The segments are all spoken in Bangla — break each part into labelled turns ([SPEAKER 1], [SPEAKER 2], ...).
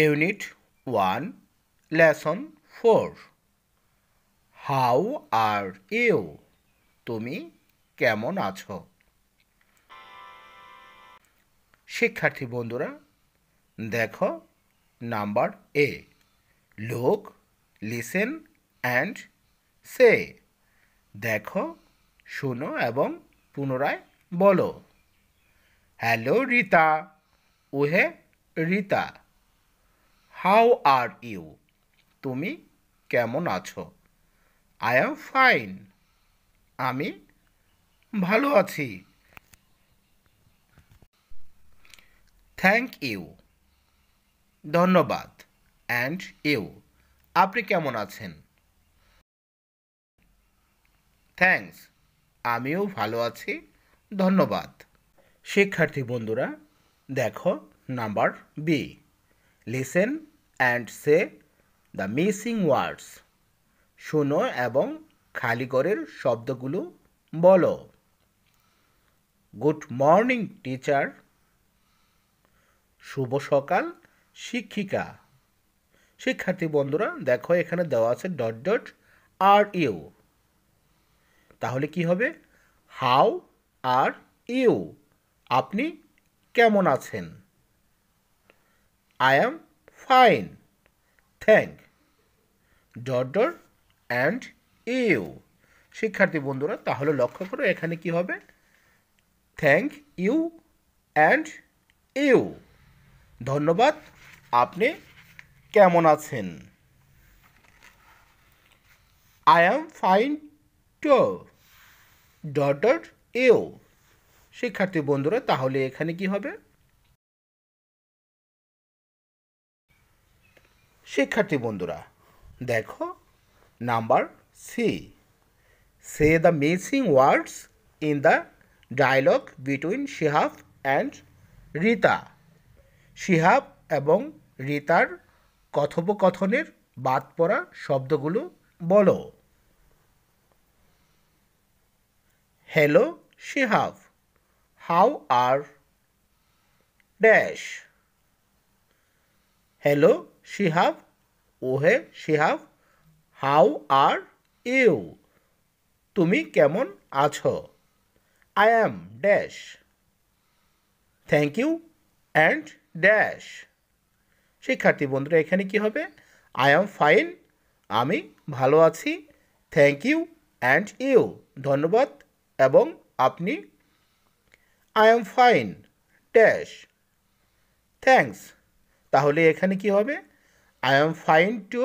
[SPEAKER 1] Unit 1 lesson 4 how are you তুমি কেমন আছো? শিক্ষার্থী বন্ধুরা দেখো number A look listen and say দেখো শোনো এবং পুনরায় বলো। হ্যালো রিতা, ওহে রিতা। হাউ আর ইউ তুমি কেমন আছো? আই অ্যাম ফাইন আমি ভালো আছি। থ্যাংক ইউ ধন্যবাদ। অ্যান্ড ইউ আপনি কেমন আছেন? থ্যাঙ্কস আমিও ভালো আছি ধন্যবাদ। শিক্ষার্থী বন্ধুরা দেখো number B listen and say the missing words শোনো এবং খালি ঘরের শব্দগুলো বলো। গুড মর্নিং টিচার শুভ সকাল শিক্ষিকা। শিক্ষার্থী বন্ধুরা দেখো এখানে দেওয়া আছে ডট ডট আর ইউ, তাহলে কি হবে? হাউ আর ইউ আপনি কেমন আছেন? I am fine thank dot dot and you. শিক্ষার্থী বন্ধুরা তাহলে লক্ষ্য করো এখানে কি হবে? থ্যাংক ইউ অ্যান্ড ইউ ধন্যবাদ আপনি কেমন আছেন? I am fine to dot dot you. শিক্ষার্থী বন্ধুরা তাহলে এখানে কি হবে? শিক্ষার্থী বন্ধুরা দেখো number C say the missing words in the dialog between Shihab and Rita. Shihab এবং রিতার কথোপকথনের বাদ পড়া শব্দগুলো বলো। Hello Shihab, how are dash. Hello Shihab, ওহে শিহাব, হাউ আর ইউ তুমি কেমন আছো? I am dash thank you and dash. শিক্ষার্থী বন্ধুরা এখানে কি হবে? আই অ্যাম ফাইন আমি ভালো আছি, থ্যাংক ইউ অ্যান্ড ইউ ধন্যবাদ এবং আপনি। I am fine dash thanks তাহলে এখানে কি হবে? আই অ্যাম ফাইন টু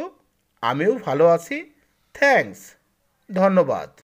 [SPEAKER 1] আমিও ভালো আছি, থ্যাঙ্কস ধন্যবাদ।